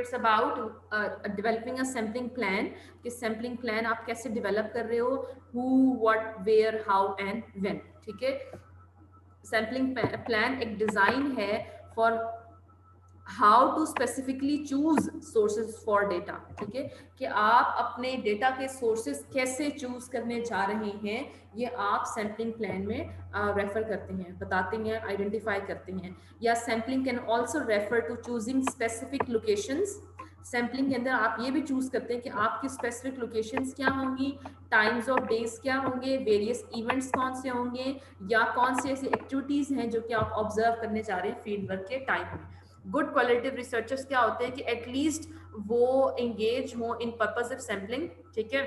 It's about developing a sampling plan, कि sampling plan आप कैसे डेवलप कर रहे हो, who, what, where, how and when. ठीक है, सैम्पलिंग प्लान एक डिजाइन है for how to specifically choose sources for data. ठीक है, कि आप अपने डेटा के सोर्सेज कैसे चूज करने जा रहे हैं, ये आप सैम्पलिंग प्लान में रेफर करते हैं, बताते हैं, आइडेंटिफाई करते हैं। या sampling can also refer to choosing specific locations. Sampling के अंदर आप ये भी चूज करते हैं कि आपकी स्पेसिफिक लोकेशंस क्या होंगी, टाइम्स ऑफ डेज क्या होंगे, वेरियस इवेंट्स कौन से होंगे, या कौन सी ऐसी एक्टिविटीज हैं जो कि आप ऑब्जर्व करने जा रहे हैं फील्ड वर्क के टाइम में। गुड क्वालिटेटिव रिसर्चर्स क्या होते हैं कि एटलीस्ट वो एंगेज हो इन पर्पसिव सैम्पलिंग। ठीक है,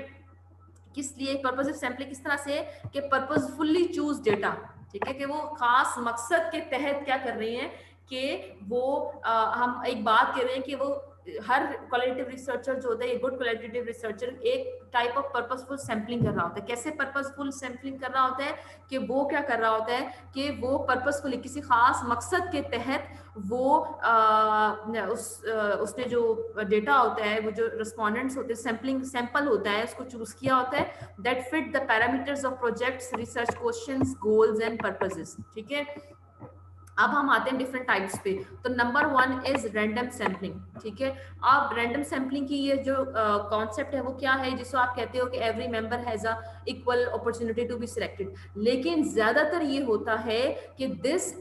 किस लिए पर्पसिव सैम्पलिंग किस तरह से कि पर्पसफुली चूज डेटा। ठीक है, कि वो खास मकसद के तहत क्या कर रहे हैं कि वो हम एक बात कर रहे हैं कि वो हर क्वालिटेटिव रिसर्चर जो होता है, गुड क्वालिटेटिव रिसर्चर एक टाइप ऑफ पर्पसफुल सैम्पलिंग कर रहा होता है। कैसे पर्पसफुल सैम्पलिंग कर रहा होता है कि वो क्या कर रहा होता है कि वो पर्पसफुली किसी खास मकसद के तहत वो उसने जो डेटा होता है, वो जो रिस्पोंडेंट्स होते हैं, सैम्पलिंग सैंपल होता है, उसको चूज किया होता है that fit the parameters of projects, research questions, goals and purposes. ठीक है, अब हम आते हैं डिफरेंट टाइप्स पे। तो नंबर 1 इज रैंडम सैम्पलिंग। ठीक है, अब रैंडम सैम्पलिंग की ये जो कॉन्सेप्ट है वो क्या है, जिसको आप कहते हो कि every member has a equal opportunity to be selected. लेकिन ज्यादातर ये होता है कि this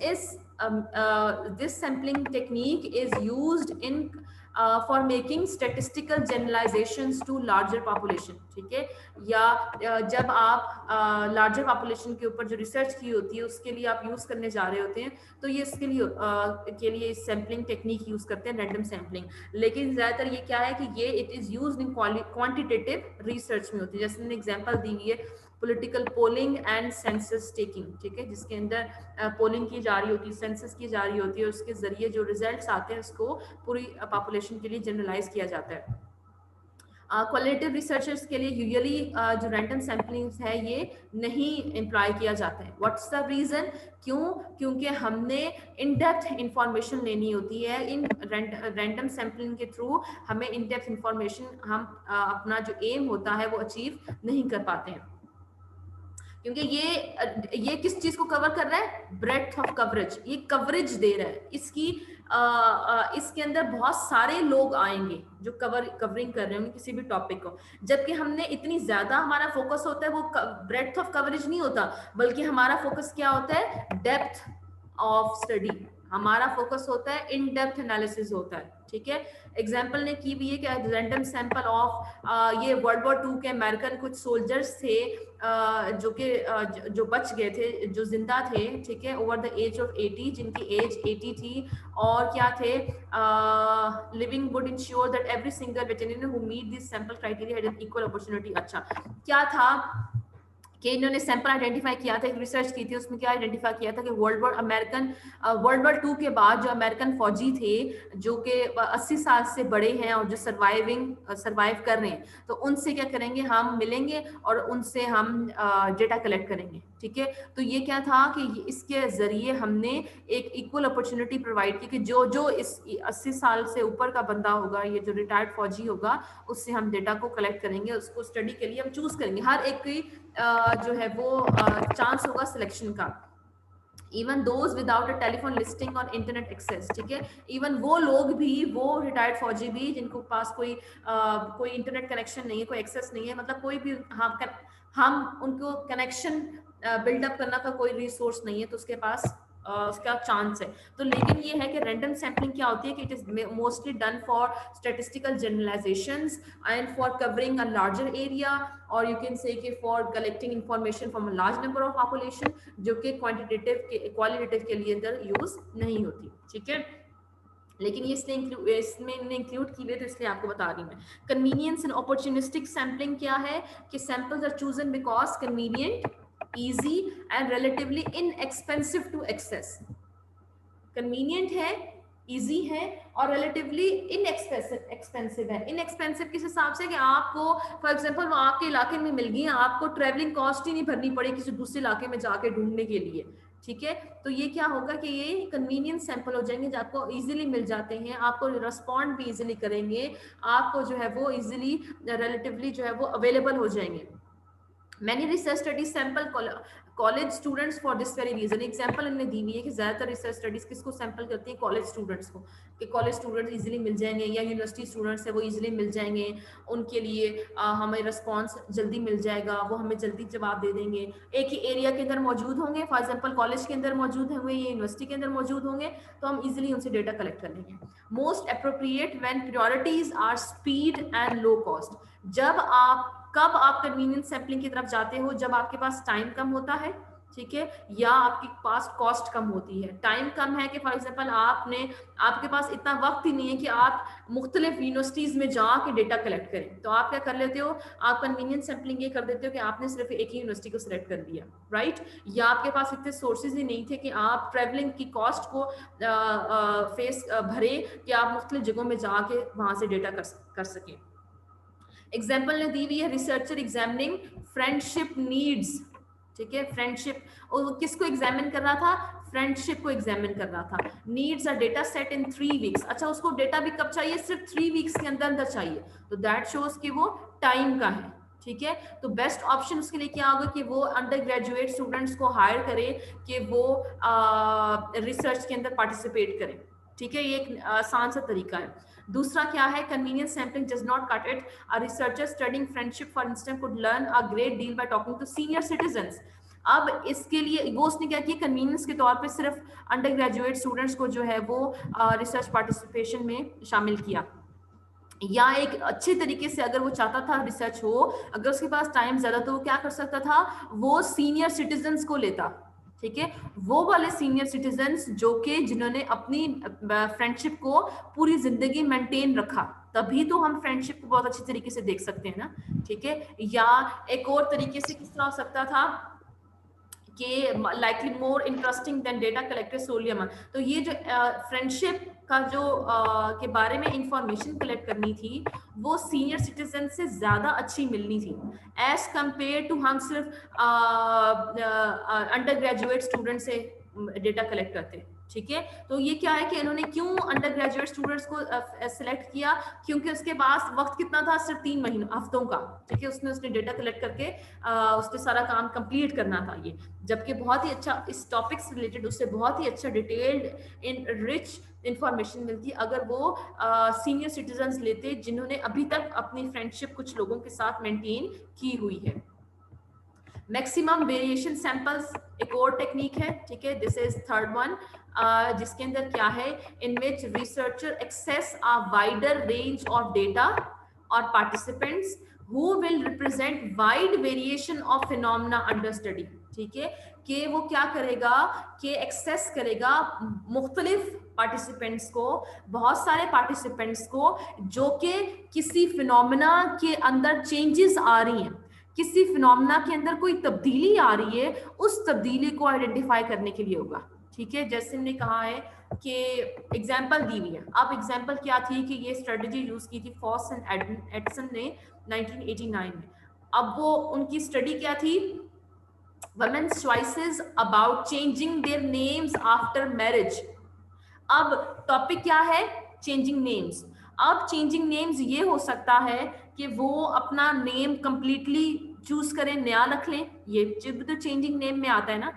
sampling technique is used in for making statistical generalisations to larger population. ठीक है, या जब आप लार्जर पॉपुलेशन के ऊपर जो रिसर्च की होती है उसके लिए आप यूज करने जा रहे होते हैं, तो ये इसके लिए सैम्पलिंग टेक्निक यूज करते हैं, रैंडम सैम्पलिंग। लेकिन ज्यादातर ये क्या है कि ये it is used in quantitative research में होती है। जैसे मैंने एग्जांपल दी हुई है political polling and census taking. ठीक है, जिसके अंदर पोलिंग की जा रही होती है, सेंसस की जा रही होती है, उसके जरिए जो रिजल्ट्स आते हैं उसको पूरी पॉपुलेशन के लिए जनरलाइज किया जाता है। क्वालिटेटिव रिसर्चर्स के लिए यूजुअली जो रैंडम सैम्पलिंग्स है ये नहीं एम्प्लॉय किया जाता है। What's the reason? क्यों? क्योंकि हमने इन डेप्थ इंफॉर्मेशन लेनी होती है। इन रैंडम सैम्पलिंग के थ्रू हमें इन डेप्थ इंफॉर्मेशन हम अपना जो एम होता है वो अचीव नहीं कर पाते हैं, क्योंकि ये किस चीज को कवर कर रहा है? ब्रेड्थ ऑफ कवरेज, ये कवरेज दे रहा है। इसके अंदर बहुत सारे लोग आएंगे जो कवरिंग कर रहे होंगे किसी भी टॉपिक को, जबकि हमने इतनी ज्यादा हमारा फोकस होता है वो ब्रेड्थ ऑफ कवरेज नहीं होता, बल्कि हमारा फोकस क्या होता है? Depth of study. हमारा फोकस होता है इन डेप्थ एनालिसिस होता है। ठीक है, एग्जाम्पल ने की भी है कि रैंडम सैंपल ऑफ ये वर्ल्ड वॉर 2 के अमेरिकन कुछ सोल्जर्स थे जो कि जो बच गए थे, जो जिंदा थे। ठीक है, ओवर द एज ऑफ 80, जिनकी एज 80 थी, और क्या थे? Living would ensure that every single veterinary who meet this sample criteria had an equal opportunity. अच्छा, क्या था कि इन्होंने सैंपल आइडेंटिफाई किया था, एक रिसर्च की थी, उसमें क्या आइडेंटिफाई किया था कि वर्ल्ड वॉर 2 के बाद जो अमेरिकन फौजी थे जो कि 80 साल से बड़े हैं और जो सर्वाइव कर रहे हैं, तो उनसे क्या करेंगे? हम मिलेंगे और उनसे हम डेटा कलेक्ट करेंगे। ठीक है, तो ये क्या था कि इसके जरिए हमने एक इक्वल अपॉर्चुनिटी प्रोवाइड की कि जो जो इस 80 साल से ऊपर का बंदा होगा, ये जो रिटायर्ड फौजी होगा, उससे हम डेटा को कलेक्ट करेंगे, उसको स्टडी के लिए हम चूज करेंगे। हर एक की जो है वो चांस होगा सिलेक्शन का। Even those without a telephone listing और इंटरनेट एक्सेस। ठीक है, इवन वो लोग भी, वो रिटायर्ड फौजी भी जिनको पास कोई इंटरनेट कनेक्शन नहीं है, कोई एक्सेस नहीं है, मतलब कोई भी हम उनको कनेक्शन बिल्डअप करना का कोई रिसोर्स नहीं है, तो उसके पास उसका चांस है। तो लेकिन ये है कि रैंडम सैम्पलिंग क्या होती है कि it is mostly done for statistical generalisations and for covering a larger area, और यू कैन से कि for collecting information from a large number of population, जो कि क्वालिटेटिव के लिए अंदर यूज नहीं होती। ठीक है, लेकिन ये इसमें इंक्लूड की हुई, तो इसलिए आपको बता रही मैं। कन्वीनियंस एंड अपॉर्चुनिस्टिक सैम्पलिंग क्या है कि samples are chosen because convenient, easy and relatively inexpensive to access। Convenient है, इजी है, और रिलेटिवली इनएक्सपेंसिव है। इनएक्सपेंसिव किस हिसाब से कि आपको फॉर एग्जांपल वो आपके इलाके में मिल गई, आपको ट्रेवलिंग कॉस्ट ही नहीं भरनी पड़ी किसी दूसरे इलाके में जाके ढूंढने के लिए। ठीक है। तो ये क्या होगा कि ये कन्वीनियंस सैंपल हो जाएंगे जो आपको इजीली मिल जाते हैं, आपको रिस्पॉन्ड भी इजीली करेंगे, आपको जो है वो इजीली रिलेटिवली जो है वो अवेलेबल हो जाएंगे। Many research studies sample college students for this very reason. Example इन्होंने दी हुई है कि ज्यादातर रिसर्च स्टडीज किसको सैंपल करती हैं, कॉलेज स्टूडेंट्स को, कि कॉलेज स्टूडेंट्स इजीली मिल जाएंगे या यूनिवर्सिटी स्टूडेंट्स है वो इजीली मिल जाएंगे, उनके लिए हमें रिस्पांस जल्दी मिल जाएगा, वो हमें जल्दी जवाब दे देंगे, एक ही एरिया के अंदर मौजूद होंगे, फॉर एग्जाम्पल कॉलेज के अंदर मौजूद होंगे या यूनिवर्सिटी के अंदर मौजूद होंगे, तो हम इजिली उनसे डेटा कलेक्ट कर लेंगे। Most appropriate when priorities are speed and low cost. कब आप कन्वीनियंस सैम्पलिंग की तरफ जाते हो, जब आपके पास टाइम कम होता है, ठीक है, या आपके पास कॉस्ट कम होती है। टाइम कम है कि फॉर एग्जांपल आपके पास इतना वक्त ही नहीं है कि आप मुख्तलिफ यूनिवर्सिटीज में जाके डेटा कलेक्ट करें, तो आप क्या कर लेते हो, आप कन्वीनियंस सैम्पलिंग ये कर देते हो कि आपने सिर्फ एक ही यूनिवर्सिटी को सिलेक्ट कर लिया, राइट, या आपके पास इतने सोर्सेज ही नहीं थे कि आप ट्रेवलिंग की कॉस्ट को फेस भरे कि आप मुख्तलिफ जगहों में जाके वहां से डेटा कर सकें। एग्जाम्पल ने दी हुई है, रिसर्चर एग्जामिनिंग फ्रेंडशिप नीड्स, ठीक है, फ्रेंडशिप, और किसको एग्जामिन कर रहा था, फ्रेंडशिप को एग्जामिन कर रहा था। Needs a data set in 3 weeks. अच्छा, उसको डेटा भी कब चाहिए, सिर्फ 3 वीक्स के अंदर अंदर चाहिए, तो दैट शोज कि वो टाइम का है, ठीक है। तो बेस्ट ऑप्शन उसके लिए क्या होगा कि वो अंडर ग्रेजुएट स्टूडेंट्स को हायर करे कि वो रिसर्च के अंदर पार्टिसिपेट करें, ठीक है, ये एक आसान सा तरीका है। दूसरा क्या है, convenience sampling does not cut it. A researcher studying friendship for instance could learn a great deal by talking to senior citizens. अब इसके लिए वो उसने क्या किया, कन्वीनियंस के तौर पे सिर्फ अंडर ग्रेजुएट स्टूडेंट्स को जो है वो रिसर्च पार्टिसिपेशन में शामिल किया, या एक अच्छे तरीके से अगर वो चाहता था रिसर्च हो, अगर उसके पास टाइम ज्यादा, तो वो क्या कर सकता था, वो सीनियर सिटीजन्स को लेता, ठीक है, वो वाले सीनियर सिटीजन्स जो कि जिन्होंने अपनी फ्रेंडशिप को पूरी जिंदगी मेंटेन रखा, तभी तो हम फ्रेंडशिप को बहुत अच्छी तरीके से देख सकते हैं ना, ठीक है। या एक और तरीके से किस तरह हो सकता था कि likely more interesting than data collected solely among. तो ये जो फ्रेंडशिप का जो के बारे में इंफॉर्मेशन कलेक्ट करनी थी, वो सीनियर सिटीजन से ज्यादा अच्छी मिलनी थी एज कंपेयर टू हम सिर्फ अंडर ग्रेजुएट स्टूडेंट से डेटा कलेक्ट करते, ठीक है। तो ये क्या है कि इन्होंने क्यों अंडर ग्रेजुएट स्टूडेंट्स को सिलेक्ट किया, क्योंकि उसके पास वक्त कितना था, सिर्फ 3 महीनों हफ्तों का, ठीक है, उसने डेटा कलेक्ट करके उसने सारा काम कंप्लीट करना था ये, जबकि बहुत ही अच्छा इस टॉपिक से रिलेटेड उससे बहुत ही अच्छा डिटेल्ड इन रिच इंफॉर्मेशन मिलती अगर वो सीनियर सिटीजन्स लेते जिन्होंने अभी तक अपनी फ्रेंडशिप कुछ लोगों के साथ मेंटेन की हुई है। मैक्सिमम वेरिएशन सैंपल्स एक और टेक्निक है, ठीक है, दिस इज थर्ड वन, जिसके अंदर क्या है, in which researcher access a wider range of data और participants who will represent wide variation of phenomena under study, ठीक है, कि वो क्या करेगा कि एक्सेस करेगा मुख्तलिफ पार्टिसिपेंट्स को, बहुत सारे पार्टिसिपेंट्स को जो कि किसी फिनोमेना के अंदर चेंजेस आ रही हैं, किसी फिनोमेना के अंदर कोई तब्दीली आ रही है, उस तब्दीली को आइडेंटिफाई करने के लिए होगा, ठीक है। जैसे हमने कहा है कि एग्जाम्पल दी हुई है, अब एग्जाम्पल क्या थी कि ये स्ट्रेटजी यूज की थी फॉस एंड एडसन ने 1989 में। अब वो उनकी स्टडी क्या थी, women's choices about changing their names after marriage। अब टॉपिक क्या है, चेंजिंग नेम्स। अब चेंजिंग नेम्स ये हो सकता है कि वो अपना नेम कंप्लीटली चूज करें, नया रख लें, ये जब तो चेंजिंग नेम में आता है ना।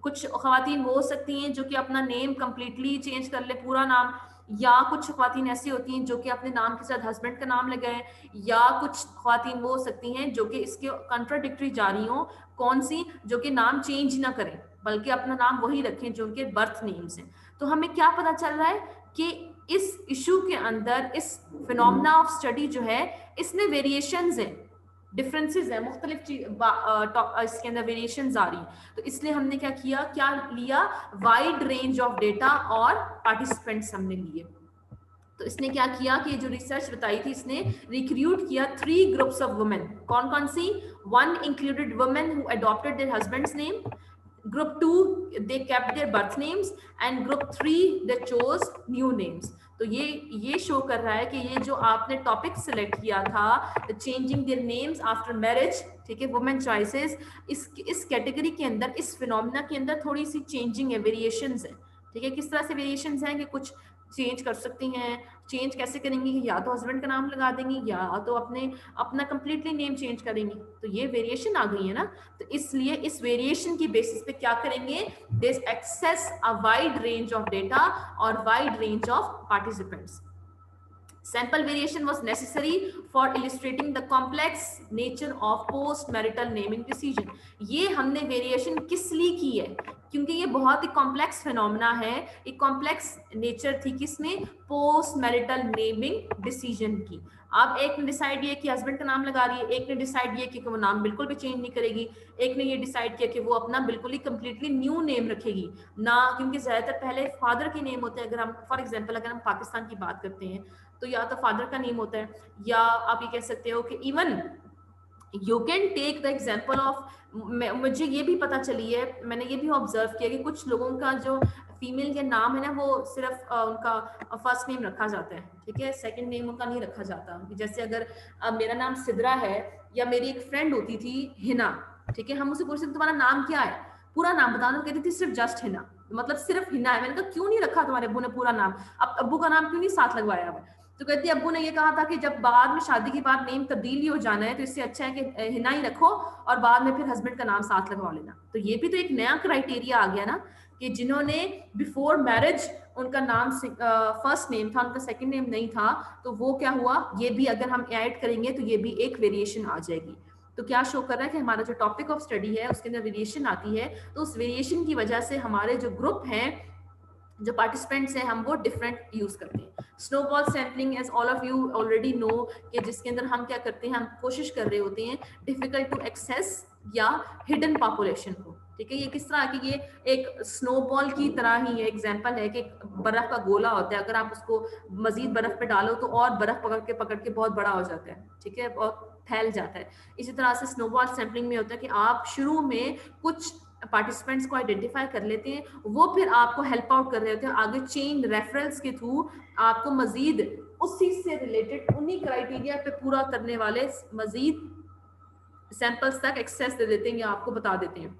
कुछ खवातीन वो हो सकती हैं जो कि अपना नेम कंप्लीटली चेंज कर ले, पूरा नाम, या कुछ खवातीन ऐसी होती हैं जो कि अपने नाम के साथ हस्बैंड का नाम लगाएं, या कुछ खवातीन वो हो सकती हैं जो कि इसके कंट्राडिक्टरी जा रही हों, कौन सी, जो कि नाम चेंज ना करें बल्कि अपना नाम वही रखें जो उनके बर्थ नेम्स हैं। तो हमें क्या पता चल रहा है कि इस इशू के अंदर, इस फिनोमेना ऑफ स्टडी जो है, इसमें वेरिएशंस हैं, डिफरेंसेस है, मुख्तलिफ इसके अंदर वेरिएशंस आ रही हैं। तो इसलिए हमने क्या लिया, वाइड रेंज ऑफ डेटा और पार्टिसिपेंट्स हमने लिए। तो इसने क्या किया कि जो रिसर्च बताई थी, इसने रिक्रूट किया 3 ग्रुप्स ऑफ वुमेन। कौन कौन सी, 1 included women who adopted their husbands name, group 2 they kept their birth names, and group 3 they chose new names। तो ये शो कर रहा है कि ये जो आपने टॉपिक सिलेक्ट किया था, changing their names after marriage, ठीक है, वुमेन चॉइसेस इस कैटेगरी के अंदर, इस फिनोमिना के अंदर थोड़ी सी चेंजिंग है, वेरिएशंस है। ठीक है, किस तरह से वेरिएशंस हैं कि कुछ चेंज कर सकती हैं। चेंज कैसे करेंगी, या तो हस्बैंड का नाम लगा देंगी या तो अपना कंप्लीटली नेम चेंज करेंगी। तो ये वेरिएशन आ गई है ना, तो इसलिए इस वेरिएशन की बेसिस पे क्या करेंगे, this access a wide range of data और wide range of participants. Sample variation was necessary for illustrating the complex nature of post-marital naming decision. ये हमने वेरिएशन किस लिए की है, क्योंकि ये बहुत ही कॉम्प्लेक्स फिनोमेना है, एक कॉम्प्लेक्स नेचर थी किसमें, पोस्ट मैरिटल नेमिंग डिसीजन की। अब एक ने डिसाइड ये कि हस्बैंड का नाम लगा रही है, एक ने डिसाइड ये कि वो नाम बिल्कुल भी चेंज नहीं करेगी, एक ने ये डिसाइड किया कि वो अपना बिल्कुल ही कंप्लीटली न्यू नेम रखेगी ना, क्योंकि ज्यादातर पहले फादर के नेम होते हैं। अगर हम फॉर एग्जांपल अगर हम पाकिस्तान की बात करते हैं तो या तो फादर का नेम होता है, या आप ये कह सकते हो कि even you can take the example of, मुझे ये भी पता चली है, मैंने ये भी ऑब्जर्व किया कि कुछ लोगों का जो फीमेल के नाम है ना, वो सिर्फ उनका फर्स्ट नेम रखा जाता है, ठीक है, सेकंड नेम उनका नहीं रखा जाता। जैसे अगर मेरा नाम सिद्रा है, या मेरी एक फ्रेंड होती थी हिना, ठीक है, हम उसे पूछते तुम्हारा नाम क्या है, पूरा नाम बताना, कहती थी सिर्फ जस्ट हिना, मतलब सिर्फ हिना है। मैंने कहा क्यों नहीं रखा तुम्हारे अब्बू ने पूरा नाम, अब अब्बू का नाम क्यों नहीं साथ लगवाया हुआ? तो कहती है अब्बू ने ये कहा था कि जब बाद में शादी के बाद नेम तब्दील ही हो जाना है तो इससे अच्छा है कि हिना ही रखो और बाद में फिर हस्बैंड का नाम साथ लगवा लेना। तो ये भी तो एक नया क्राइटेरिया आ गया ना, कि जिन्होंने बिफोर मैरिज उनका नाम फर्स्ट नेम था, उनका सेकंड नेम नहीं था, तो वो क्या हुआ, ये भी अगर हम ऐड करेंगे तो ये भी एक वेरिएशन आ जाएगी। तो क्या शो कर रहा है कि हमारा जो टॉपिक ऑफ स्टडी है उसके अंदर वेरिएशन आती है, तो उस वेरिएशन की वजह से हमारे जो ग्रुप हैं, जो पार्टिसिपेंट्स हैं, हम वो डिफरेंट यूज करते हैं। Snowball sampling, as all of you already know, कि जिसके अंदर हम क्या करते हैं, हम कोशिश कर रहे होते हैं डिफिकल्ट टू एक्सेस या हिडन पॉपुलेशन को। ठीक है, ये किस तरह की, ये एक स्नोबॉल की तरह ही एग्जांपल है कि बर्फ का गोला होता है, अगर आप उसको मजीद बर्फ पे डालो तो और बर्फ पकड़ के बहुत बड़ा हो जाता है, ठीक है, और फैल जाता है। इसी तरह से स्नोबॉल सैम्पलिंग में होता है कि आप शुरू में कुछ पार्टिसिपेंट्स को आइडेंटिफाई कर लेते हैं, वो फिर आपको हेल्प आउट कर रहे होते हैं, आगे चेन रेफरेंस के थ्रू आपको मजीद उसी से रिलेटेड उन्हीं क्राइटेरिया पे पूरा करने वाले मजीद सैंपल्स तक एक्सेस दे देते हैं या आपको बता देते हैं।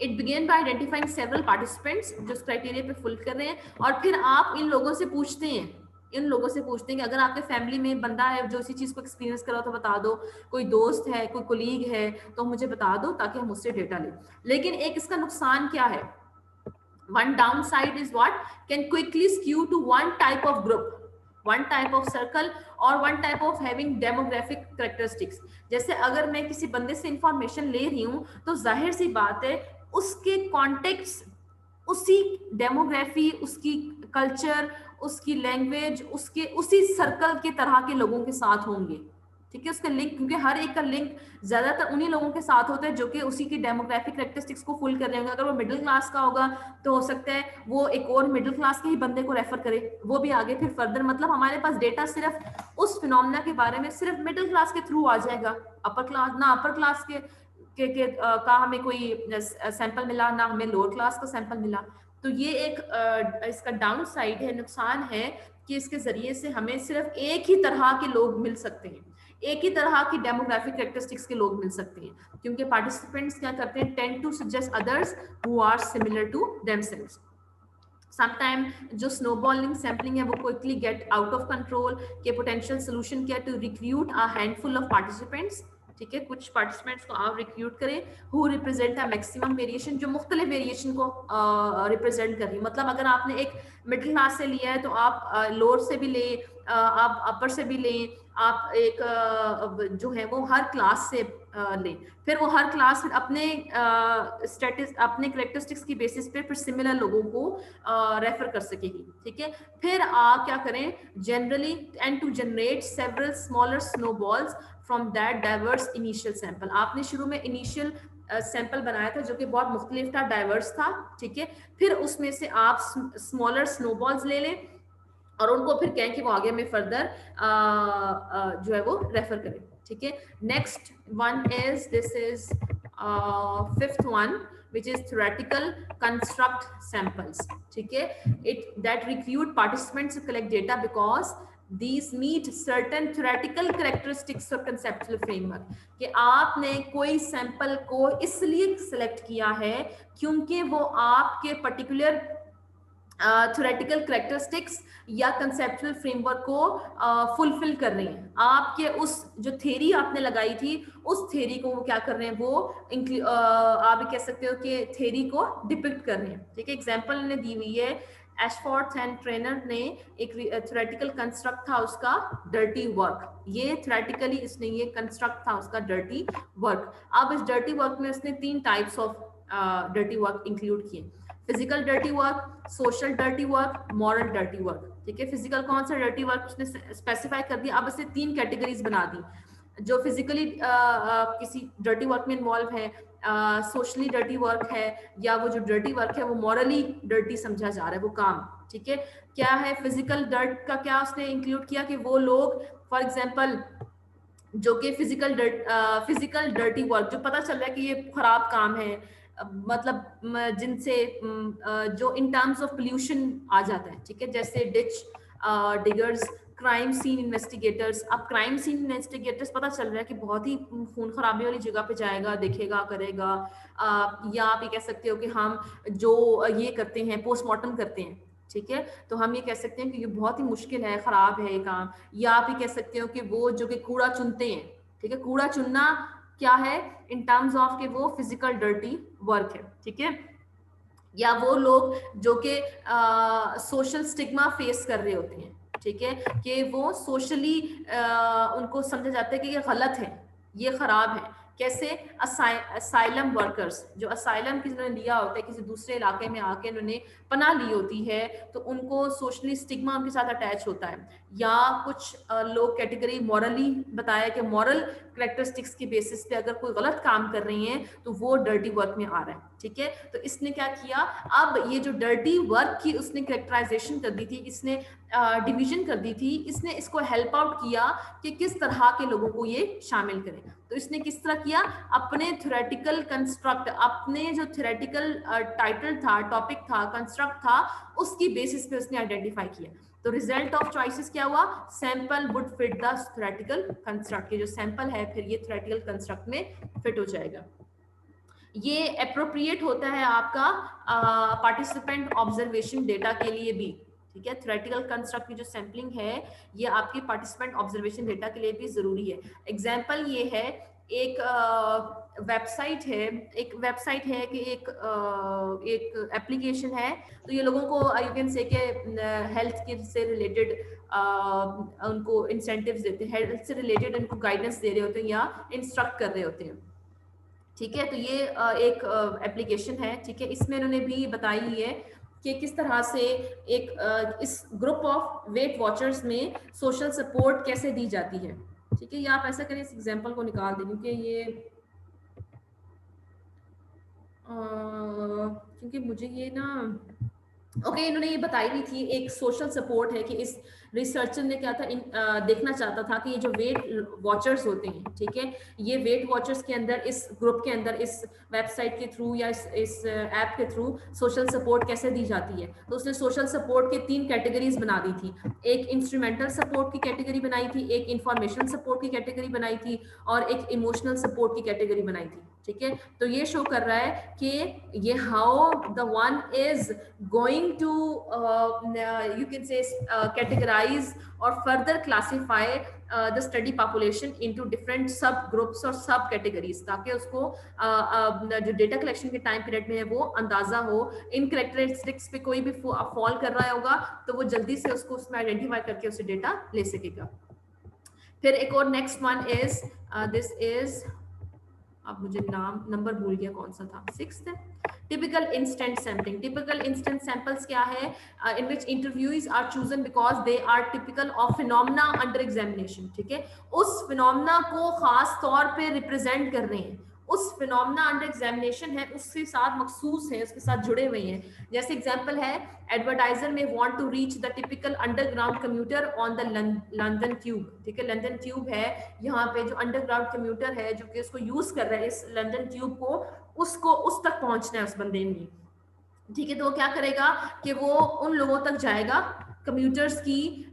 It began bye identifying several participants जो इस क्राइटेरिया पे फुल कर रहे हैं, और फिर आप इन लोगों से पूछते हैं, कि अगर आपके फैमिली में बंदा है जो इसी चीज को एक्सपीरियंस करा तो बता दो, कोई दोस्त है, कोई कोलीग है तो मुझे बता दो ताकि हम उससे डेटा लें। लेकिन एक इसका नुकसान क्या है, one downside is what, can quickly skew to one type of group, one type of circle और one type of having demographic characteristics. जैसे अगर मैं किसी बंदे से इंफॉर्मेशन ले रही हूँ तो जाहिर सी बात है उसके कॉन्टेक्स्ट, उसी डेमोग्राफी, उसकी कल्चर, उसकी लैंग्वेज, उसके उसी सर्कल के तरह के लोगों के साथ होंगे, ठीक है, उसका लिंक, क्योंकि हर एक का लिंक ज्यादातर उन्हीं लोगों के साथ होता है जो कि उसी की डेमोग्राफिक कैरेक्टरिस्टिक्स को फुल कर रहे होंगे। अगर वो मिडिल क्लास का होगा तो हो सकता है वो एक और मिडिल क्लास के ही बंदे को रेफर करे, वो भी आगे फिर फर्दर, मतलब हमारे पास डेटा सिर्फ उस फिनोमेना के बारे में सिर्फ मिडिल क्लास के थ्रू आ जाएगा, अपर क्लास ना, अपर क्लास का हमें कोई सैंपल मिला ना, हमें लोअर क्लास का सैंपल मिला। तो ये एक इसका डाउन साइड है, नुकसान है कि इसके जरिए से हमें सिर्फ एक ही तरह के लोग मिल सकते हैं, एक ही तरह की डेमोग्राफिक कैरेक्टरिस्टिक्स के लोग मिल सकते हैं, क्योंकि पार्टिसिपेंट्स क्या करते हैं, tend to suggest others who are similar to themselves. Sometime जो स्नोबॉलिंग सैम्पलिंग है वो quickly get out of control, के पोटेंशियल सोल्यूशन क्या, to recruit a handful of participants, ठीक है, कुछ पार्टिसिपेंट्स को आप रिक्रूट करें who represent a maximum variation, जो मुख्तलिफ वेरिएशन को रिप्रेजेंट कर रही है। मतलब अगर आपने एक मिडिल क्लास से लिया है तो आप लोअर से भी लें, आप अपर से भी लें, आप एक जो है वो हर क्लास से लें, फिर वो हर क्लास फिर अपने स्टेटस, अपने कैरेक्टरिस्टिक्स की बेसिस पे फिर सिमिलर लोगों को रेफर कर सकेगी, ठीक है। फिर आप क्या करें, generally and to generate several smaller snowballs from that diverse initial sample. आपने शुरू में इनिशियल सैंपल बनाया था जो कि बहुत मुख्तलिफ था, डाइवर्स था, ठीक है, फिर उसमें से आप स्मॉलर स्नोबॉल्स ले लें और उनको फिर कहें कि वो आगे में फर्दर जो है वो रेफर करें, ठीक है। Next one is, this is fifth one, which is theoretical construct samples, ठीक है, it that recruit participants to collect data because these meet certain theoretical characteristics of conceptual framework, कि आपने कोई सैंपल को इसलिए सिलेक्ट किया है क्योंकि वो आपके पर्टिकुलर थ्योरेटिकल करेक्टरिस्टिक्स या कंसेप्चुअल फ्रेमवर्क को फुलफिल कर रही हैं। आपके उस जो थ्योरी आपने लगाई थी उस थ्योरी को वो क्या कर रहे हैं, वो आप कह सकते हो कि थ्योरी को डिपिक्ट कर रहे हैं। ठीक है, एग्जांपल ने दी हुई है, एशफोर्ड एंड ट्रेनर ने एक थ्योरेटिकल कंस्ट्रक्ट था उसका डर्टी वर्क। ये थ्योरेटिकली इसने ये कंस्ट्रक्ट था उसका डर्टी वर्क। अब इस डर्टी वर्क में उसने 3 types of dirty work include किए, physical dirty work, social dirty work, moral dirty work. ठीक है, फिजिकल कौन सा डर्टी वर्क उसने स्पेसिफाई कर दिया। अब इसे 3 कैटेगरीज बना दी, जो फिजिकली किसी डर्टी वर्क में इन्वॉल्व है, सोशली डर्टी वर्क है, या वो जो डर्टी वर्क है वो मॉरली डर्टी समझा जा रहा है वो काम। ठीक है, क्या है फिजिकल डर्ट का, क्या उसने इंक्लूड किया कि वो लोग फॉर एग्जाम्पल जो कि फिजिकल डर्टी वर्क जो पता चल रहा है कि ये खराब काम है, मतलब जिनसे जो इन टर्म्स ऑफ पोल्यूशन आ जाता है। ठीक है, जैसे ditch diggers, crime scene investigators. अब क्राइम सीन इन्वेस्टिगेटर्स पता चल रहा है कि बहुत ही खून खराबी वाली जगह पे जाएगा, देखेगा, करेगा, या आप ये कह सकते हो कि हम जो ये करते हैं पोस्टमार्टम करते हैं। ठीक है, तो हम ये कह सकते हैं कि ये बहुत ही मुश्किल है, खराब है ये काम। या आप ये कह सकते हो कि वो जो कि कूड़ा चुनते हैं, ठीक है, कूड़ा चुनना क्या है इन टर्म्स ऑफ कि वो फिजिकल डर्टी वर्क है। ठीक है, या वो लोग जो कि सोशल स्टिग्मा फेस कर रहे होते हैं। ठीक है, कि वो सोशली उनको समझा जाता है कि ये गलत है, ये खराब है। कैसे, असाइलम वर्कर्स, जो असाइलम किसी ने लिया होता है, किसी दूसरे इलाके में आके उन्होंने पनाह ली होती है, तो उनको सोशली स्टिग्मा उनके साथ अटैच होता है। या कुछ लोग कैटेगरी मॉरली बताया कि मॉरल करेक्टरिस्टिक्स के बेसिस पे अगर कोई गलत काम कर रही हैं तो वो डर्टी वर्क में आ रहा है। ठीक है, तो इसने क्या किया, अब ये जो डर्टी वर्क की उसने कैरेक्टराइजेशन कर दी थी, इसने डिवीजन कर दी थी, इसने इसको हेल्प आउट किया कि किस तरह के लोगों को ये शामिल करें। तो इसने किस तरह किया, अपने थ्योरेटिकल कंस्ट्रक्ट, अपने जो थ्योरेटिकल टाइटल था, टॉपिक था, कंस्ट्रक्ट था, उसकी बेसिस पे उसने आइडेंटिफाई किया। तो रिजल्ट ऑफ चॉइसेस क्या हुआ, sample would fit the theoretical construct. ये जो सैंपल है फिर ये थ्योरेटिकल कंस्ट्रक्ट में फिट हो जाएगा। ये अप्रोप्रिएट होता है आपका पार्टिसिपेंट ऑब्जर्वेशन डेटा के लिए भी। ठीक है, थ्योरेटिकल कंस्ट्रक्ट की जो सैम्पलिंग है ये आपकी पार्टिसिपेंट ऑब्जर्वेशन डेटा के लिए भी जरूरी है। एग्जाम्पल ये है, एक वेबसाइट है कि एक एप्लीकेशन है, तो ये लोगों को यू कैन से के हेल्थ के से रिलेटेड उनको इंसेंटिव्स देते हैं, हेल्थ से रिलेटेड उनको गाइडेंस दे रहे होते हैं या इंस्ट्रक्ट कर रहे होते हैं। ठीक है, तो ये एक एप्लीकेशन है। ठीक है, इसमें उन्होंने भी बताई है कि किस तरह से एक इस ग्रुप ऑफ वेट वॉचर्स में सोशल सपोर्ट कैसे दी जाती है। ठीक है, या आप ऐसा करें, इस एग्जांपल को निकाल दें क्योंकि ये क्योंकि मुझे ये ना ओके इन्होंने ये बताई हुई थी, एक सोशल सपोर्ट है कि इस रिसर्चर ने क्या था देखना चाहता था कि ये जो वेट वॉचर्स होते हैं, ठीक है, ये वेट वॉचर्स के अंदर, इस ग्रुप के अंदर, इस वेबसाइट के थ्रू या इस ऐप के थ्रू सोशल सपोर्ट कैसे दी जाती है। तो उसने सोशल सपोर्ट के 3 कैटेगरीज बना दी थी। एक इंस्ट्रूमेंटल सपोर्ट की कैटेगरी बनाई थी, एक इंफॉर्मेशन सपोर्ट की कैटेगरी बनाई थी, और एक इमोशनल सपोर्ट की कैटेगरी बनाई थी। ठीक है, तो ये शो कर रहा है कि ये how the one is going to you can say categorise और further classify the study population into different sub groups और सब कैटेगरीज, ताकि उसको जो डेटा कलेक्शन के टाइम पीरियड में है वो अंदाजा हो, इन कैरेक्टरिस्टिक्स पे कोई भी फॉल कर रहा होगा तो वो जल्दी से उसको उसमें आइडेंटिफाई करके उसे डेटा ले सकेगा। फिर एक और next one is this is, अब मुझे नंबर भूल गया कौन सा था, 6th है, typical instant sampling. Typical instant samples क्या है, in which interviews are chosen because they are typical of phenomena under examination. ठीक है, उस फिनोमेना को खास तौर पे रिप्रेजेंट कर रहे हैं, उस फिनोमेना अंडर एग्जामिनेशन है, उसके साथ मखसूस है, उसके साथ जुड़े हुए हैं। जैसे एग्जांपल है, advertiser may want to reach the typical underground commuter on the London tube. ठीक है, लंदन ट्यूब है, यहाँ पे जो अंडरग्राउंड कम्यूटर है जो कि उसको यूज कर रहा है इस लंदन ट्यूब को, उसको उस तक पहुंचना है उस बंदे ने। ठीक है, तो वो क्या करेगा कि वो उन लोगों तक जाएगा कम्यूटर्स की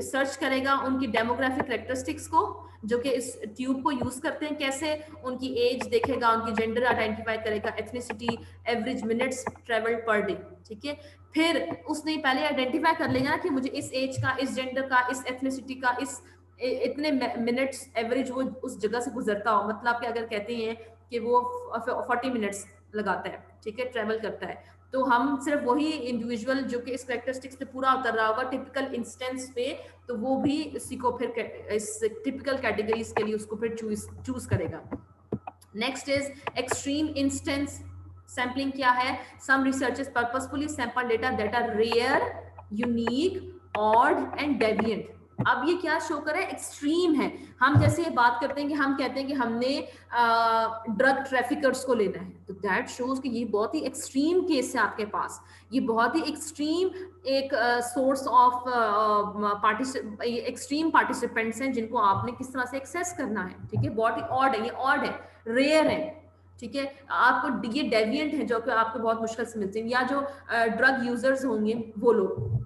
सर्च करेगा, उनकी डेमोग्राफिक कैरेक्टरिस्टिक्स को जो कि इस ट्यूब को यूज करते हैं कैसे, उनकी एज देखेगा, उनकी जेंडर आइडेंटिफाई करेगा, ethnicity, average minutes travelled per day, ठीक है। फिर उसने पहले आइडेंटिफाई कर लेगा ना कि मुझे इस एज का, इस जेंडर का, इस एथनिसिटी का, इस इतने मिनट्स एवरेज वो उस जगह से गुजरता हो, मतलब कि अगर कहते हैं कि वो 40 मिनट्स लगाता है, ठीक है, ट्रेवल करता है, तो हम सिर्फ वही इंडिविजुअल जो कि इस कैरेक्टरिस्टिक्स पे पूरा उतर रहा होगा टिपिकल इंस्टेंस पे, तो वो भी इसी को फिर इस टिपिकल कैटेगरीज के लिए उसको फिर चूज करेगा। Next is extreme instance sampling. क्या है? Some researchers purposefully sample data that are rare, unique, odd and deviant. अब ये क्या शो कर रहा है? एक्सट्रीम है। हम जैसे ये बात करते हैं कि हम कहते हैं कि हमने ड्रग ट्रैफिकर्स को लेना है, तो दैट शोज कि ये बहुत ही एक्सट्रीम केस है आपके पास, ये बहुत ही एक्सट्रीम एक सोर्स ऑफ एक्सट्रीम पार्टिसिपेंट्स हैं जिनको आपने किस तरह से एक्सेस करना है, ठीक है। बहुत ही ऑड है, ये ऑड है, रेयर है, ठीक है। आपको ये डेविएंट है जो कि आपको बहुत मुश्किल से मिलते हैं, या जो ड्रग यूजर्स होंगे वो लोग।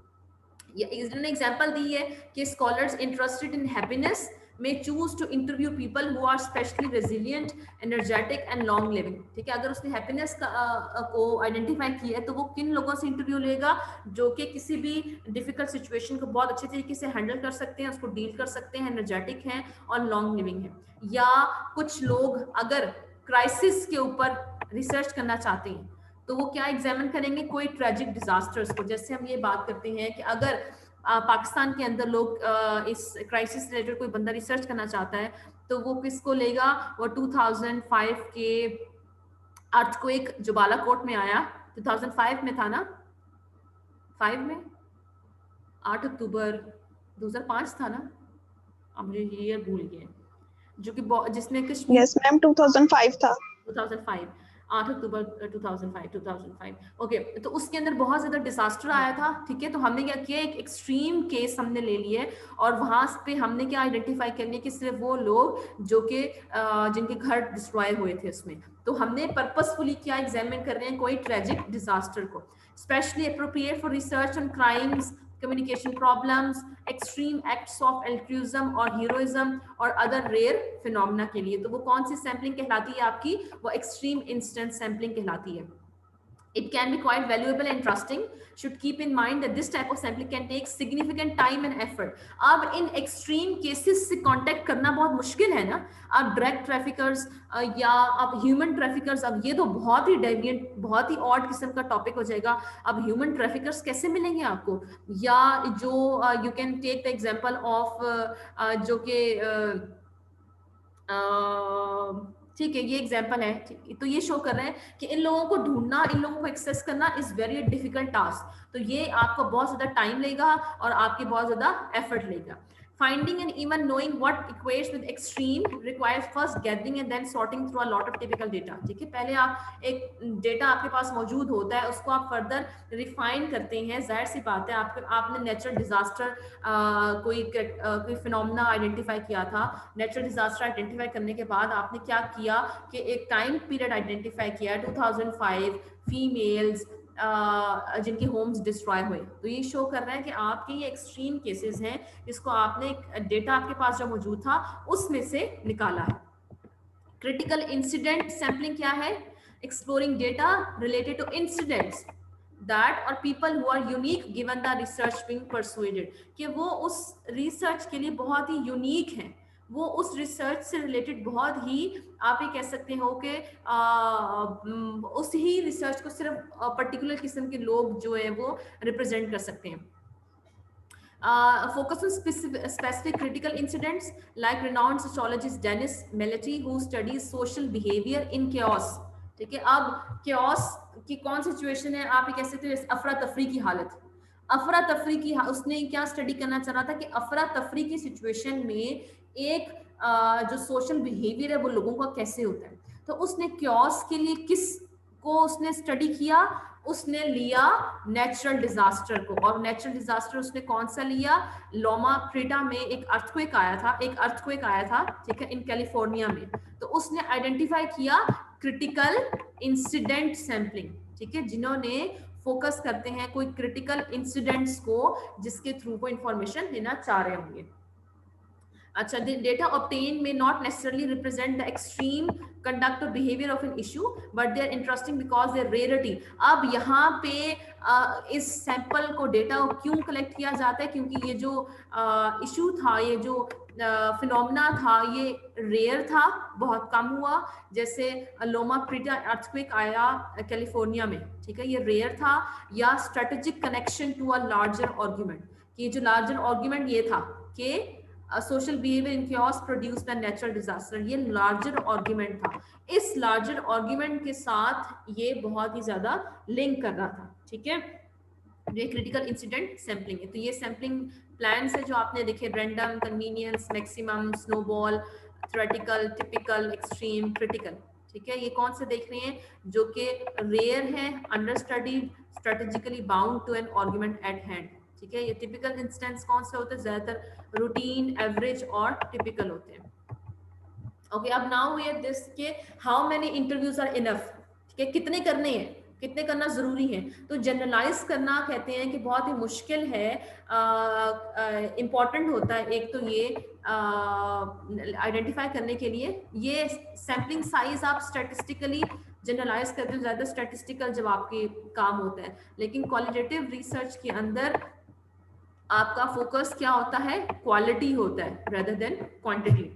इसने एग्जांपल दी है कि scholars interested in happiness may choose to interview people who are specially resilient, energetic and long living, ठीक है। अगर उसने हैप्पीनेस को आइडेंटिफाई किया है तो वो किन लोगों से इंटरव्यू लेगा? जो कि किसी भी डिफिकल्ट सिचुएशन को बहुत अच्छे तरीके से हैंडल कर सकते हैं, उसको डील कर सकते हैं, एनर्जेटिक हैं और लॉन्ग लिविंग है। या कुछ लोग अगर क्राइसिस के ऊपर रिसर्च करना चाहते हैं तो वो क्या एग्जामिन करेंगे? कोई ट्रेजिक डिजास्टर्स को। जैसे हम ये बात करते हैं कि अगर पाकिस्तान के अंदर लोग इस क्राइसिस रिलेटेड कोई बंदा रिसर्च करना चाहता है तो वो किसको लेगा? वो 2005 के अर्थक्वेक जो बालाकोट में आया, 2005 में था ना, 5 में 8 अक्टूबर 2005 था ना, अब मुझे ईयर भूल गए, जो कि जिसमें कश्मीर, यस मैम 2005 था, 2005 8 अक्टूबर 2005 ओके। तो उसके अंदर बहुत ज्यादा डिजास्टर आया था, ठीक है। तो हमने क्या किया, एक एक्सट्रीम केस हमने ले लिए और वहां पे हमने क्या आइडेंटिफाई करने कि सिर्फ वो लोग जो कि जिनके घर डिस्ट्रॉय हुए थे उसमें, तो हमने पर्पसफुली क्या एग्जामिन कर रहे हैं? कोई ट्रेजिक डिजास्टर को, specially appropriate for research on crimes, communication problems, extreme acts of altruism और heroism और other rare phenomena के लिए। तो वो कौन सी सैम्पलिंग कहलाती है आपकी? वो एक्सट्रीम इंस्टेंस सैम्पलिंग कहलाती है। It can be quite valuable and interesting. Should keep in mind that this type of sampling can take significant time and effort. अब इन extreme cases से contact करना बहुत मुश्किल है ना। अब drug traffickers या अब human traffickers, अब ये तो बहुत ही deviant, बहुत ही odd किस्म का topic हो जाएगा। अब human traffickers कैसे मिलेंगे आपको? या जो you can take the example of जो कि ठीक है, ये एग्जाम्पल है, तो ये शो कर रहे हैं कि इन लोगों को ढूंढना, इन लोगों को एक्सेस करना इज वेरी डिफिकल्ट टास्क। तो ये आपको बहुत ज्यादा टाइम लेगा और आपके बहुत ज्यादा एफर्ट लेगा। Finding and even knowing what equates with extreme requires first gathering and then sorting through a lot of typical data, ठीक है। पहले आप एक डेटा आपके पास मौजूद होता है, उसको आप फर्दर रिफाइन करते हैं। जाहिर सी बात है, आपने नेचुरल डिजास्टर कोई फिनोमेना आइडेंटिफाई किया था। नेचुरल डिजास्टर आइडेंटिफाई करने के बाद आपने क्या किया कि एक टाइम पीरियड आइडेंटिफाई किया 2005 फीमेल्स जिनके होम्स डिस्ट्रॉय हुए। तो ये शो कर रहा है कि आपके ये एक्सट्रीम केसेस हैं जिसको आपने डेटा आपके पास जो मौजूद था उसमें से निकाला है। क्रिटिकल इंसिडेंट सैम्पलिंग क्या है? Exploring data related to incidents that or people who are unique given the research being persuaded, कि वो उस रिसर्च के लिए बहुत ही यूनिक हैं, वो उस रिसर्च से रिलेटेड बहुत ही आप ये कह सकते हो कि उस ही रिसर्च को सिर्फ पर्टिकुलर किस्म के लोग जो है वो रिप्रेजेंट कर सकते हैं। Focus on specific critical incidents like renowned sociologist Dennis Melati who studies social behavior in chaos, ठीक है। अब chaos की कौन सिचुएशन है? आप ये कह सकते हो अफरा तफरी की हालत, अफरा तफरी की उसने क्या स्टडी करना चाह रहा था कि अफरा तफरी की सिचुएशन में एक जो सोशल बिहेवियर है वो लोगों का कैसे होता है। तो उसने chaos के लिए किस को उसने स्टडी किया? उसने लिया नेचुरल डिजास्टर को, और नेचुरल डिजास्टर उसने कौन सा लिया? लोमा प्रीटा में एक अर्थक्वेक आया था, ठीक है, इन कैलिफोर्निया में। तो उसने आइडेंटिफाई किया क्रिटिकल इंसिडेंट सैम्पलिंग, ठीक है, जिन्होंने फोकस करते हैं कोई क्रिटिकल इंसिडेंट्स को जिसके थ्रू वो इंफॉर्मेशन लेना चाह रहे होंगे। अच्छा, the data obtained may not necessarily represent the extreme conduct or behavior of an issue, but they are interesting because their rarity. अब यहाँ पे इस सैंपल को डेटा क्यों कलेक्ट किया जाता है, क्योंकि ये जो इशू था, ये जो फिनोमेना था, ये रेयर था, बहुत कम हुआ। जैसे लोमा प्रिटा अर्थक्वेक आया कैलिफोर्निया में, ठीक है, ये रेयर था। या strategic connection to a larger argument, कि जो लार्जर आर्गुमेंट ये था कि social behaviour in chaos produced by natural disaster, ये लार्जर आर्गुमेंट था। इस लार्जर आर्गुमेंट के साथ ये बहुत ही ज्यादा लिंक कर रहा था, ठीक है। ये क्रिटिकल इंसिडेंट सैम्पलिंग है। तो ये सैम्पलिंग प्लान है जो आपने देखे, random, convenience, maximum, snowball, theoretical, typical, extreme, critical, ठीक है। ये कौन से देख रहे हैं, जो कि रेयर है, under studied, strategically bound to an argument at hand, ठीक है। ये टिपिकल इंस्टेंस कौन से होते हैं, ज्यादातर रूटीन, एवरेज और टिपिकल होते हैं। ओके, अब नाउ वी आर दिस के how many interviews are enough, ठीक है, कितने करने हैं, कितने करना जरूरी है। तो जनरलाइज करना कहते हैं कि बहुत ही मुश्किल है, इंपॉर्टेंट होता है। एक तो ये आइडेंटिफाई करने के लिए, ये सैम्पलिंग साइज आप स्टैटिस्टिकली जनरलाइज करते हो, ज्यादा स्टैटिस्टिकल जब आपके काम होता है। लेकिन क्वालिटेटिव रिसर्च के अंदर आपका फोकस क्या होता है, क्वालिटी होता है रेदर देन क्वांटिटी।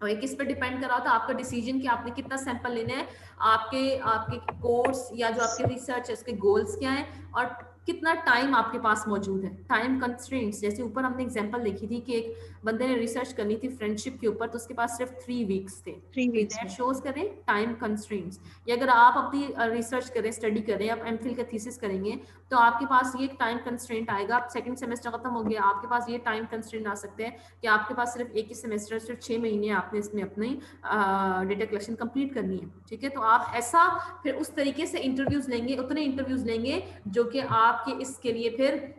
और ये किस पे डिपेंड कर रहा था, आपका डिसीजन कि आपने कितना सैंपल लेना है, आपके आपके कोर्स या जो आपके रिसर्च है उसके गोल्स क्या हैं, और कितना टाइम आपके पास मौजूद है, टाइम कंस्ट्रेंट्स। जैसे ऊपर हमने एग्जांपल देखी थी कि एक बंदे ने रिसर्च करनी थी फ्रेंडशिप के ऊपर, तो उसके पास सिर्फ 3 वीक्स थे। दैट शोज करें टाइम कंस्ट्रेंट्स। या अगर आप अपनी रिसर्च करें, स्टडी करें, आप एमफिल का थीसिस करेंगे, तो आपके पास ये टाइम कंस्ट्रेंट आएगा। आप सेकंड सेमेस्टर खत्म हो गया, आपके पास ये टाइम कंस्ट्रेंट आ सकते हैं कि आपके पास सिर्फ एक ही सेमेस्टर, सिर्फ 6 महीने आपने इसमें अपनी डेटा कलेक्शन कंप्लीट करनी है, ठीक है। तो आप ऐसा फिर उस तरीके से इंटरव्यूज लेंगे, उतने इंटरव्यूज लेंगे जो कि आपके इसके लिए फिर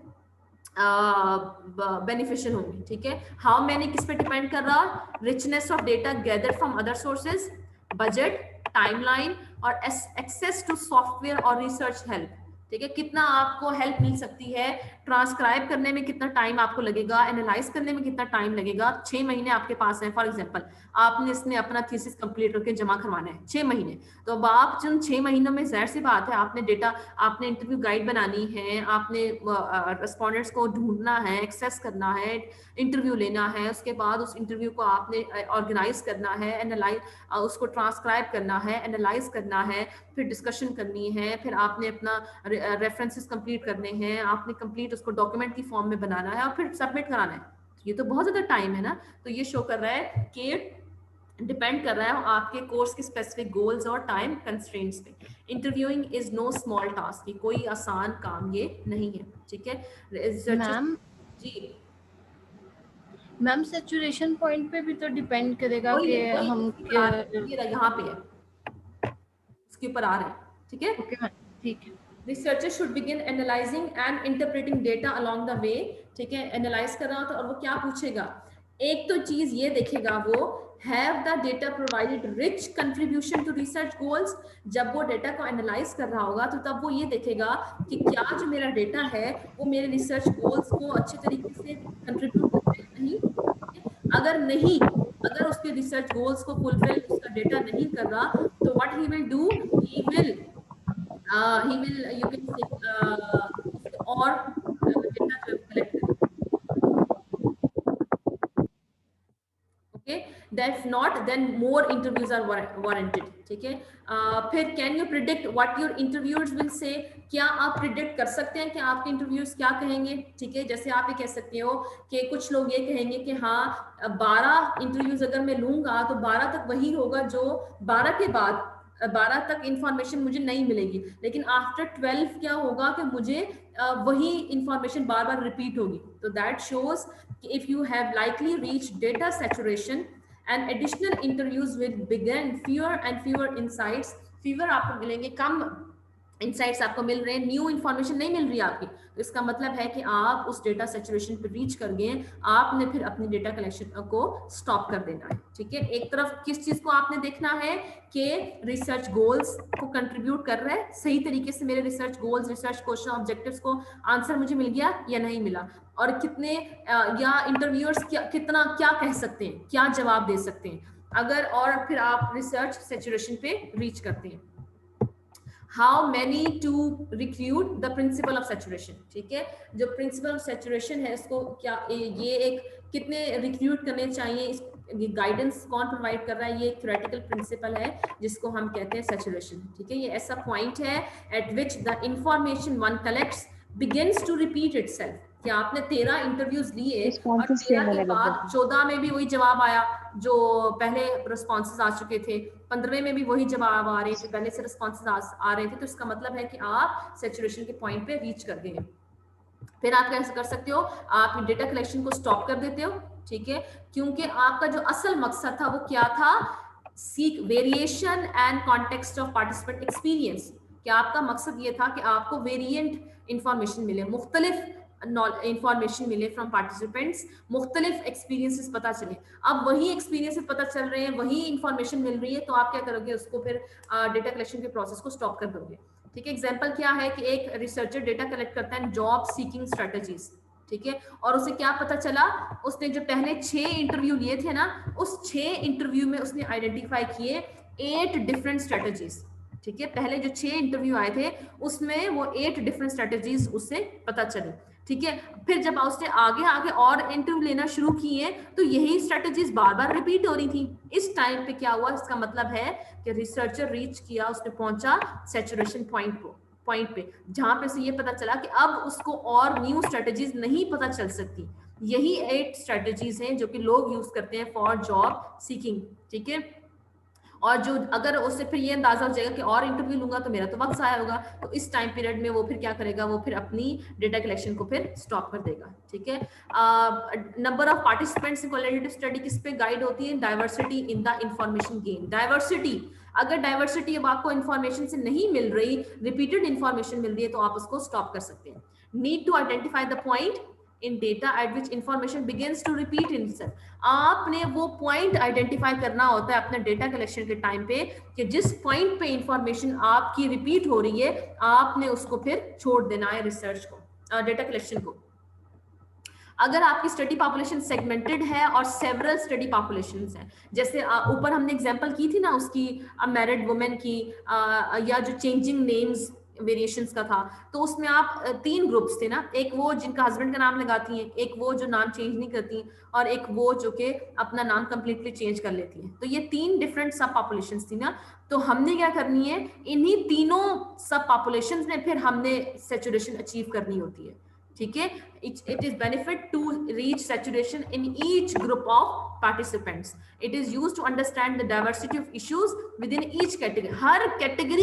बेनिफिशियल होंगे, ठीक है। हाउ मैनी किस पे डिपेंड कर रहा, richness of data gather from other sources, budget, timeline और एक्सेस टू सॉफ्टवेयर और रिसर्च हेल्प, ठीक है। कितना आपको हेल्प मिल सकती है, ट्रांसक्राइब करने में कितना टाइम आपको लगेगा, एनालाइज करने में कितना टाइम लगेगा। 6 महीने आपके पास है, फॉर एग्जांपल आपने इसमें अपना थीसिस कंप्लीट करके जमा करवाना है 6 महीने, तो अब आप जिन 6 महीनों में जाहिर सी बात है आपने डेटा, आपने इंटरव्यू गाइड बनानी है, आपने रिस्पोंडेंट्स को ढूंढना है, एक्सेस करना है, इंटरव्यू लेना है, उसके बाद उस इंटरव्यू को आपने ऑर्गेनाइज करना है, एनालाइज उसको ट्रांसक्राइब करना है, एनालाइज करना है, फिर डिस्कशन करनी है, फिर आपने अपना रेफरेंसेस कंप्लीट करने हैं, आपने कंप्लीट उसको डॉक्यूमेंट की फॉर्म में बनाना है और फिर सबमिट कराना है। ये तो बहुत ज्यादा टाइम है ना। तो ये शो कर रहा है कि डिपेंड कर रहा है आपके कोर्स के स्पेसिफिक गोल्स और टाइम कंस्ट्रेंट्स पे। Interviewing is know small task, कोई आसान काम ये नहीं है, ठीक है। मैम जी मैम सैचुरेशन पॉइंट पे भी तो डिपेंड करेगा कि हम यहाँ पे है, उसके ऊपर आ रहा है, ठीक है। ओके मैम, ठीक है। Researchers should begin analyzing and interpreting data along the way, ठीक है। एनालाइज कर रहा था और वो क्या पूछेगा, एक तो चीज ये देखेगा वो, have the data provided rich contribution to research goals. जब वो डेटा को एनालाइज कर रहा होगा तो तब वो ये देखेगा कि क्या जो मेरा डेटा है वो मेरे रिसर्च गोल्स को अच्छे तरीके से कंट्रीब्यूट कर रहा है, नहीं। अगर नहीं, अगर उसके रिसर्च गोल्स को फुलफिल उसका डेटा नहीं कर रहा, तो what he will do, he will you can say और डेटा जो कलेक्ट करें, okay, that's not, then more interviews are warranted, ठीक है। फिर can you predict what your interviewers will say, क्या आप प्रिडिक्ट कर सकते हैं कि आपके इंटरव्यूज क्या कहेंगे, ठीक है। जैसे आप ये कह सकते हो कि कुछ लोग ये कहेंगे कि हाँ 12 इंटरव्यूज अगर मैं लूंगा तो 12 तक वही होगा जो 12 के बाद 12 तक इंफॉर्मेशन मुझे नहीं मिलेगी, लेकिन आफ्टर 12 क्या होगा कि मुझे वही इंफॉर्मेशन बार बार रिपीट होगी। तो that shows if you have likely reach data saturation and additional interviews will begin fewer and fewer insights. Fewer आपको मिलेंगे, कम इनसाइट्स आपको मिल रहे हैं, न्यू इन्फॉर्मेशन नहीं मिल रही आपकी, तो इसका मतलब है कि आप उस डेटा सेचुरेशन पर रीच कर गए, आपने फिर अपनी डेटा कलेक्शन को स्टॉप कर देना है। ठीक है, एक तरफ किस चीज को आपने देखना है कि रिसर्च गोल्स को कंट्रीब्यूट कर रहा है, सही तरीके से मेरे research goals, research question, objectives को आंसर मुझे मिल गया या नहीं मिला, और कितने या इंटरव्यूअर्स कितना क्या कह सकते हैं, क्या जवाब दे सकते हैं, अगर, और फिर आप रिसर्च सेचुरेशन पे रीच करते हैं। How many to recruit the principle of saturation. ठीक है, जो प्रिंसिपल ऑफ सेचुरेशन है इसको क्या, ये एक कितने रिक्रूट करने चाहिए, ये गाइडेंस कौन प्रोवाइड कर रहा है, ये एक थ्योरेटिकल प्रिंसिपल है जिसको हम कहते हैं सेचुरेशन। ठीक है, ये ऐसा पॉइंट है at which the information one collects begins to repeat itself. कि आपने 13 इंटरव्यूज लिए और 13 के बाद 14 में भी वही जवाब आया जो पहले रिस्पॉन्सेज आ चुके थे, 15वें में भी वही जवाब आ रहे थे, पहले से रिस्पॉन्सेज आ रहे थे, तो इसका मतलब है कि आप सेचुरेशन के पॉइंट पे रीच कर गए। फिर आप कैसे कर सकते हो, आप डेटा कलेक्शन को स्टॉप कर देते हो। ठीक है, क्योंकि आपका जो असल मकसद था वो क्या था, seek variation and context of participant experience. कि आपका मकसद ये था कि आपको वेरिएंट इंफॉर्मेशन मिले, मुख्तलिफ इंफॉर्मेशन मिले फ्रॉम पार्टिसिपेंट्स, मुख्तलिफ एक्सपीरियंसेस पता चले। अब वही एक्सपीरियंसेस पता चल रहे हैं, वही इंफॉर्मेशन मिल रही है, तो आप क्या करोगे, उसको फिर डेटा कलेक्शन के प्रोसेस को स्टॉप कर दोगे। ठीक है, एग्जांपल क्या है कि एक रिसर्चर डेटा कलेक्ट करता है जॉब सीकिंग स्ट्रेटजीज। ठीक है, और उसे क्या पता चला, उसने जो पहले 6 इंटरव्यू लिए थे ना, उस 6 इंटरव्यू में उसने आइडेंटिफाई किए 8 डिफरेंट स्ट्रेटजीज। ठीक है, पहले जो 6 इंटरव्यू आए थे उसमें वो 8 डिफरेंट स्ट्रेटजीज उससे पता चली। ठीक है, फिर जब उसने आगे आगे और इंटरव्यू लेना शुरू किए तो यही स्ट्रेटजीज बार बार रिपीट हो रही थी। इस टाइम पे क्या हुआ, इसका मतलब है कि रिसर्चर रीच किया, उसने पहुंचा सेचुरेशन पॉइंट पे जहां पे से ये पता चला कि अब उसको और न्यू स्ट्रेटजीज नहीं पता चल सकती। यही 8 स्ट्रेटजीज हैं जो कि लोग यूज करते हैं फॉर जॉब सीकिंग। ठीक है, और जो अगर उससे फिर ये अंदाजा हो जाएगा कि और इंटरव्यू लूंगा तो मेरा तो वक्त ज़ाया होगा, तो इस टाइम पीरियड में वो फिर क्या करेगा, वो फिर अपनी डेटा कलेक्शन को फिर स्टॉप कर देगा। ठीक है, number of participants in qualitative study किस पे गाइड होती है, diversity in the information gain. Diversity, अगर डाइवर्सिटी अब आपको इन्फॉर्मेशन से नहीं मिल रही, रिपीटेड इन्फॉर्मेशन मिल रही है, तो आप उसको स्टॉप कर सकते हैं। Need to identify the point in data at which information begins to repeat itself. आपने वो पॉइंट आइडेंटिफाई करना होता है अपने डेटा कलेक्शन के टाइम पे कि जिस पॉइंट पे इंफॉर्मेशन आपकी रिपीट हो रही है, आपने उसको फिर छोड़ देना है रिसर्च को, डेटा कलेक्शन को। अगर आपकी स्टडी पॉपुलेशन सेगमेंटेड है और सेवरल स्टडी पॉपुलेशंस हैं, जैसे ऊपर हमने एग्जांपल की थी ना उसकी, मैरिड वुमेन की, या जो चेंजिंग नेम्स वेरिएशंस का था, तो उसमें आप 3 ग्रुप्स थे ना, एक वो जिनका हस्बैंड का नाम लगाती हैं, एक वो जो नाम चेंज नहीं करती, और एक वो जो कि अपना नाम कंप्लीटली चेंज कर लेती हैं। तो ये 3 डिफरेंट सब पॉपुलेशंस थी ना, तो हमने क्या करनी है, इन्हीं तीनों सब पॉपुलेशंस में फिर हमने सेचुरेशन अचीव करनी होती है। ठीक है, it is benefit to reach saturation in each group of participants. It is used to understand the diversity of issues within each category. Her category